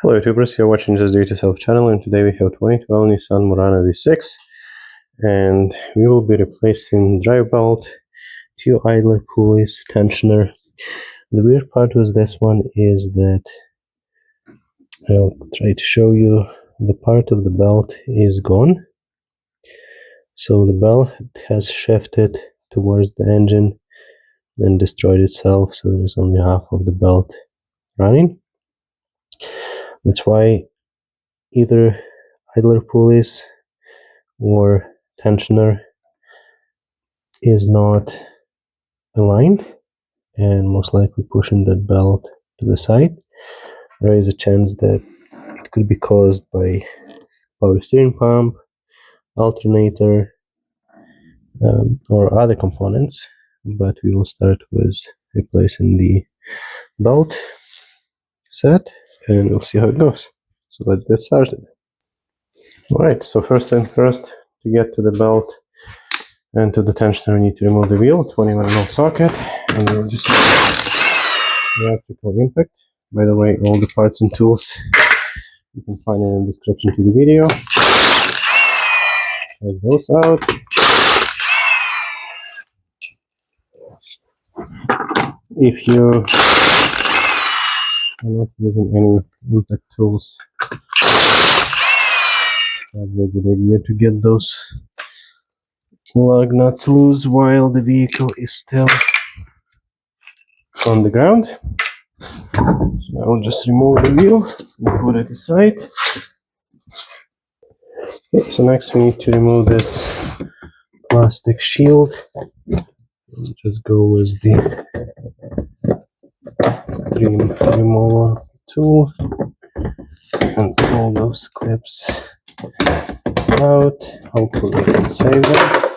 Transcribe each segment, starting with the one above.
Hello YouTubers, you're watching Just Do It Yourself channel, and today we have 2012 Nissan Murano V6 and we will be replacing drive belt, 2 idler pulleys, tensioner. The weird part with this one is that I'll try to show you the part of the belt is gone. So the belt has shifted towards the engine and destroyed itself, so there's only half of the belt running. That's why either idler pulleys or tensioner is not aligned and most likely pushing that belt to the side. There is a chance that it could be caused by power steering pump, alternator, or other components, but we will start with replacing the belt set and we'll see how it goes. So let's get started. Alright, so first thing first, to get to the belt and to the tensioner, we need to remove the wheel, 21mm socket, and we'll just use electrical impact. By the way, all the parts and tools you can find in the description to the video. Take those out. If you are not using any impact tools, probably a good idea to get those lug nuts loose while the vehicle is still on the ground. So I'll just remove the wheel and put it aside. Okay, so next we need to remove this plastic shield. We'll just go with the trim remover tool and pull those clips out. Hopefully I can save them.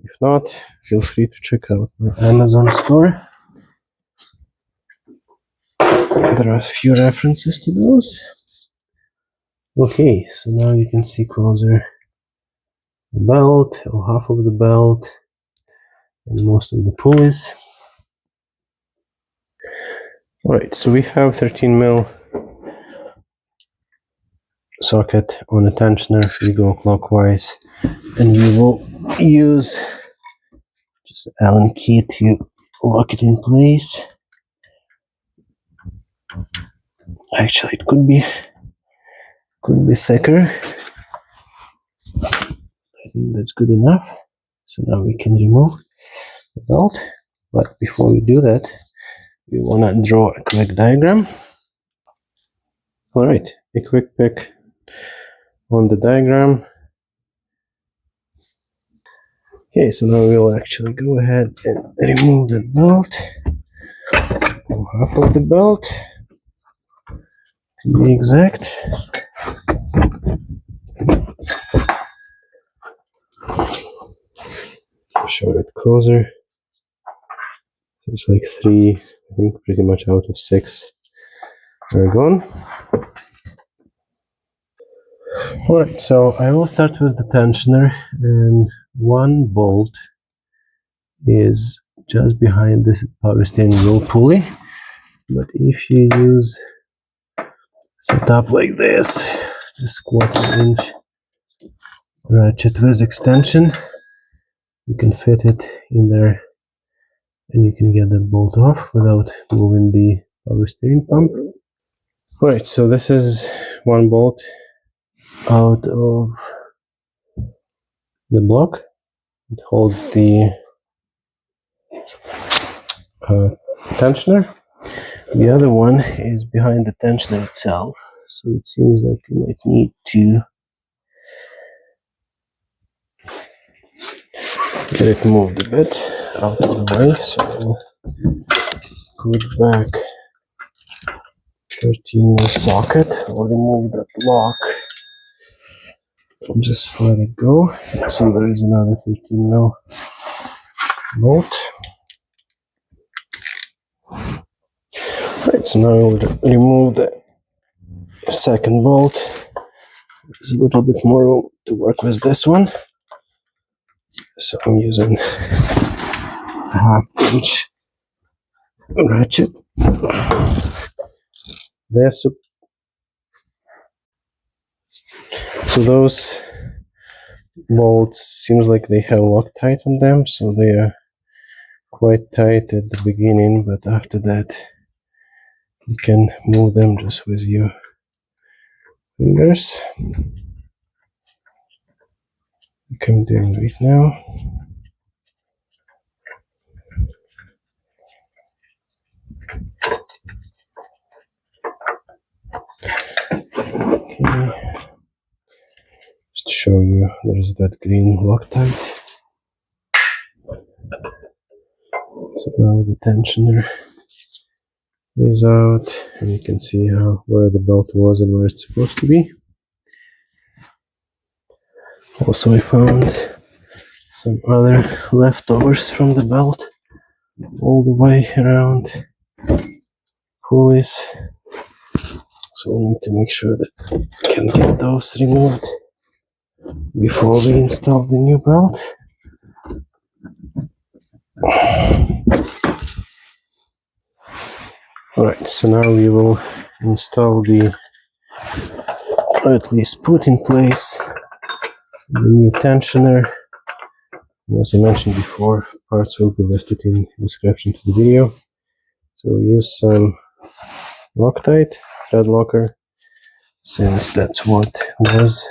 If not, feel free to check out my Amazon store. There are a few references to those. Okay, so now you can see closer the belt, or half of the belt, and most of the pulleys. Alright, so we have 13mm socket on the tensioner. We go clockwise, and we will use just an Allen key to lock it in place. Actually, it could be thicker. I think that's good enough. So now we can remove the belt, but before we do that, we want to draw a quick diagram. Alright, a quick pick on the diagram. Okay, so now we'll actually go ahead and remove the belt, or half of the belt to be exact. Show it closer. It's like 3, I think pretty much out of 6 are gone. Alright, so I will start with the tensioner, and one bolt is just behind this power steering wheel pulley. But if you use setup like this 1/4" ratchet with extension, you can fit it in there and you can get that bolt off without moving the power steering pump. Alright, so this is one bolt out of the block. It holds the tensioner. The other one is behind the tensioner itself, so it seems like you might need to get it moved a bit out of the way. So I'll put back 13mm socket. I'll remove that lock and just let it go. So there is another 13mm bolt. Right, so now I'll remove the second bolt. There's a little bit more room to work with this one, so I'm using a 1/2" ratchet. So those bolts seems like they have Loctite on them, so they are quite tight at the beginning, but after that you can move them just with your fingers, like I'm doing right now. Okay. Just to show you, there's that green Loctite. So now the tensioner is out, and you can see where the belt was and where it's supposed to be. Also, I found some other leftovers from the belt all the way around pulleys. So we need to make sure that we can get those removed before we install the new belt. Alright, so now we will install or at least put in place the new tensioner. As I mentioned before, parts will be listed in the description to the video. So we use some Loctite, Threadlocker, since that's what was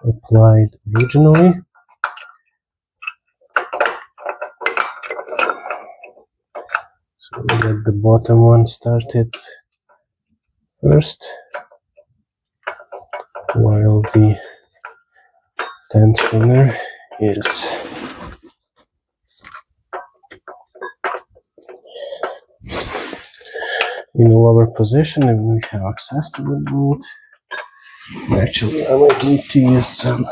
applied originally. So we get the bottom one started first, while the tensioner is in a lower position, and we have access to the bolt. Actually, I might need to use some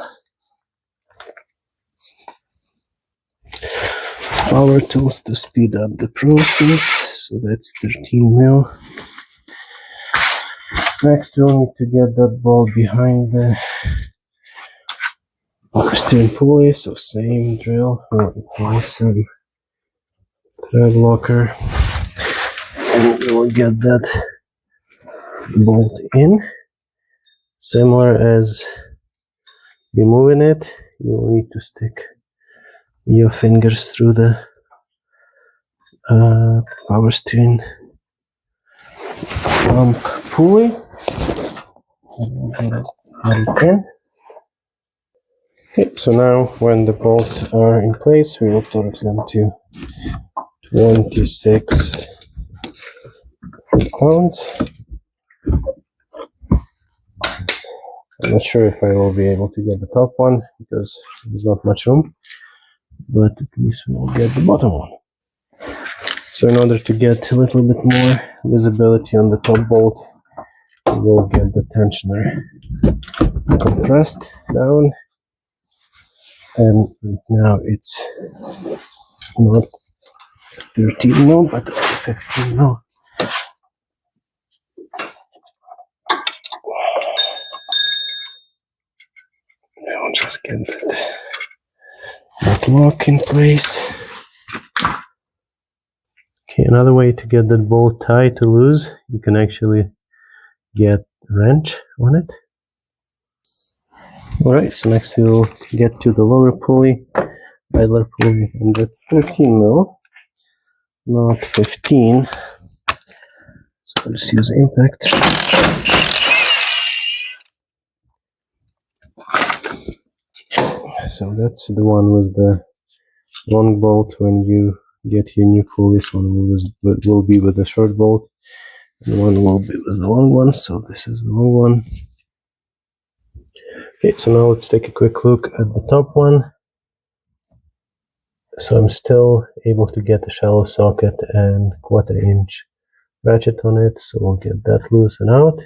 power tools to speed up the process. So that's 13 mil. Next, we'll need to get that bolt behind the steering pulley. So same drill. We'll apply some Threadlocker, and we'll get that bolt in. Similar as removing it, you will need to stick your fingers through the power steering pump pulley. Okay, so now when the bolts are in place, we will torque them to 26 pounds. I'm not sure if I will be able to get the top one because there's not much room, but at least we will get the bottom one. So in order to get a little bit more visibility on the top bolt, we will get the tensioner compressed down, and right now it's not 13 mil but 15 mil. I'll just get that lock in place. Okay, another way to get that bolt tied to loose, you can actually get a wrench on it. Alright, so next we'll get to the lower pulley, idler pulley, and that's 13 mil, not 15. So let's use impact. So that's the one with the long bolt. When you get your new pulleys, one will be with the short bolt, and one will be with the long one. So this is the long one. Okay, so now let's take a quick look at the top one. So I'm still able to get a shallow socket and 1/4 inch ratchet on it, so we'll get that loose and out.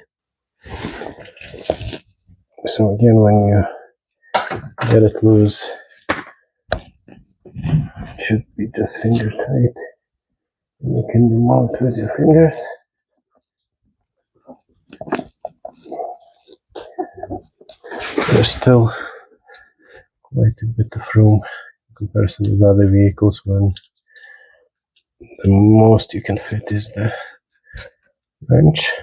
So again, when you get it loose, it should be just finger tight, and you can remove it with your fingers. There's still quite a bit of room in comparison with other vehicles, when the most you can fit is the wrench.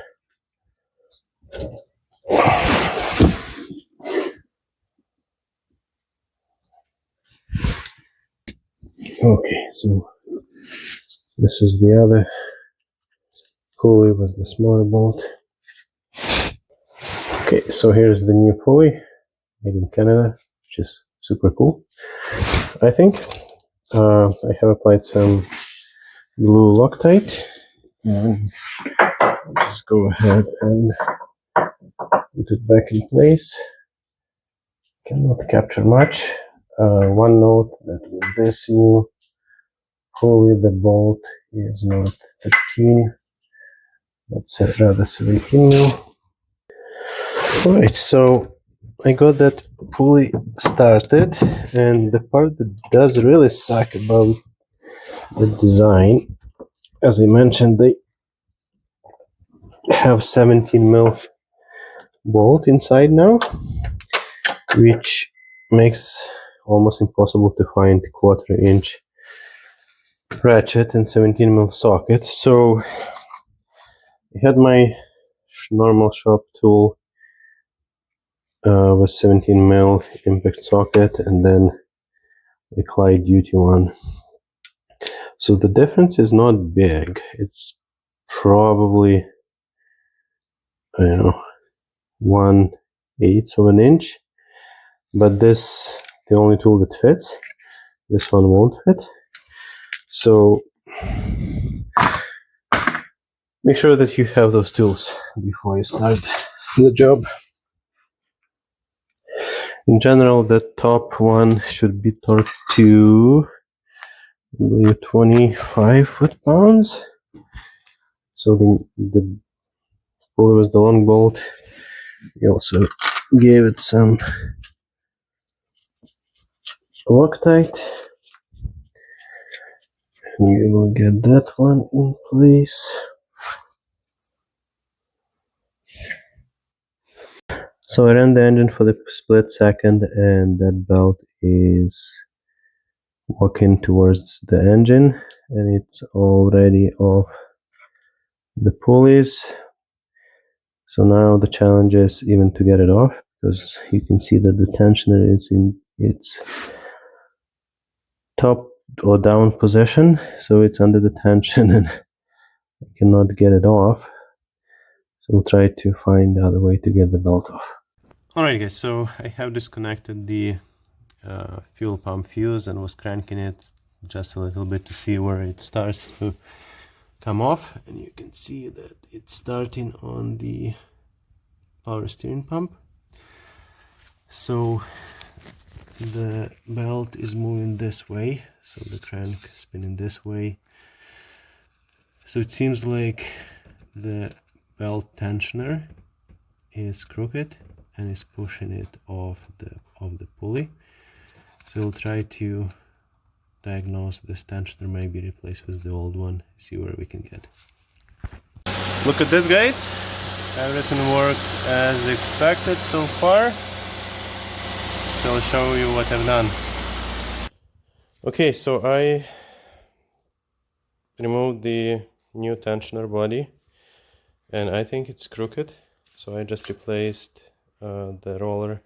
Okay, so this is the other pulley with the smaller bolt. Okay, so here's the new pulley made in Canada, which is super cool, I think. I have applied some blue Loctite, and I'll just go ahead and put it back in place. Cannot capture much. One note that with this new pulley, the bolt is not 13, but rather 17 mil. Alright, so I got that pulley started, and the part that does really suck about the design, as I mentioned, they have 17 mil bolt inside now, which makes almost impossible to find quarter-inch ratchet and 17 mil socket. So I had my normal shop tool with 17 mil impact socket, and then the Clyde duty one. So the difference is not big. It's probably, I don't know, 1/8 of an inch. But this, the only tool that fits. This one won't fit. So make sure that you have those tools before you start the job. In general, the top one should be torqued to, I believe, 25 foot-pounds. So the pulley was the long bolt. We also gave it some Loctite, and you will get that one in place. So I ran the engine for the split second, and that belt is walking towards the engine, and it's already off the pulleys. So now the challenge is even to get it off, because you can see that the tensioner is in its top or down position, so it's under the tension and I cannot get it off. So we'll try to find the other way to get the belt off. Alright guys, so I have disconnected the fuel pump fuse and was cranking it just a little bit to see where it starts to come off, and you can see that it's starting on the power steering pump. So the belt is moving this way, so the crank is spinning this way. So it seems like the belt tensioner is crooked and is pushing it off the pulley. So we'll try to diagnose this tensioner, maybe replace with the old one, see where we can get. Look at this, guys. Everything works as expected so far. So I'll show you what I've done. Okay, so I removed the new tensioner body, and I think it's crooked. So I just replaced the roller,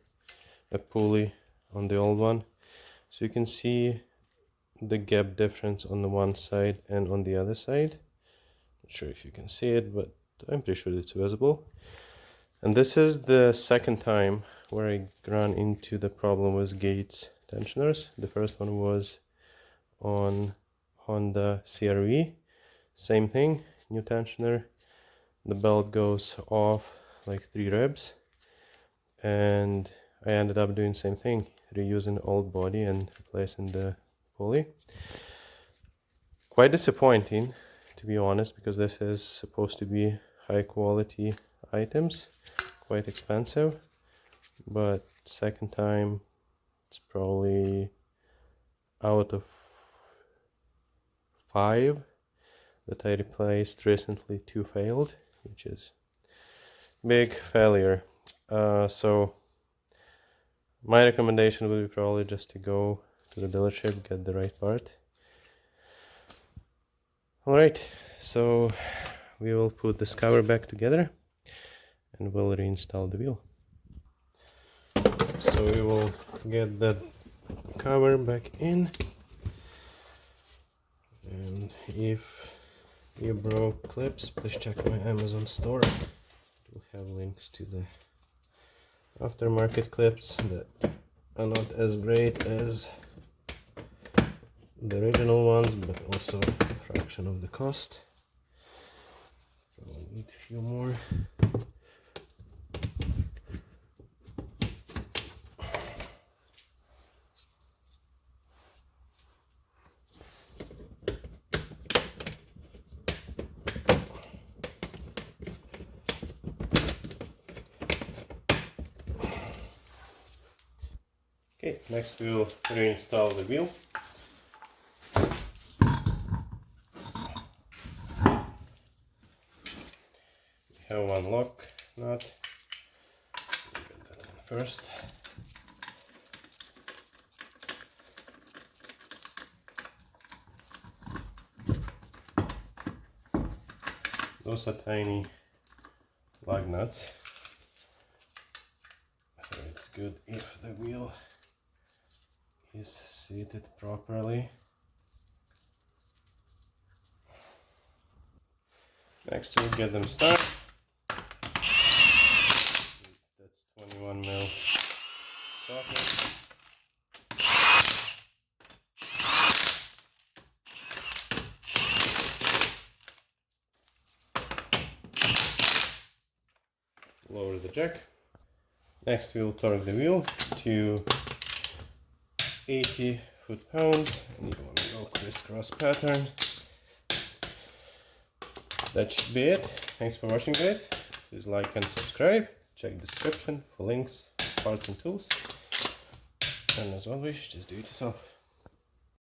a pulley on the old one. So you can see the gap difference on the one side and on the other side. Not sure if you can see it, but I'm pretty sure it's visible. And this is the second time where I ran into the problem with Gates tensioners. The first one was on Honda CR-V. Same thing, new tensioner. The belt goes off like 3 ribs, and I ended up doing the same thing, reusing the old body and replacing the pulley. Quite disappointing, to be honest, because this is supposed to be high quality items, quite expensive, but second time it's probably out of 5 that I replaced recently, 2 failed, which is big failure. So my recommendation would be probably just to go to the dealership, get the right part. Alright, so we will put this cover back together and we'll reinstall the wheel. So we will get that cover back in. if you broke clips, please check my Amazon store. It will have links to the aftermarket clips that are not as great as the original ones, but also a fraction of the cost. Probably need a few more. Okay, next we will reinstall the wheel. We have one lock nut. Get that one first. Those are tiny lug nuts, so it's good if the wheel is seated properly. Next we'll get them started. That's 21 mil socket. Lower the jack. Next we'll torque the wheel to 80 foot-pounds, and you want to go crisscross pattern. That should be it. Thanks for watching, guys. Please like and subscribe. Check description for links, parts and tools. And as always, just do it yourself.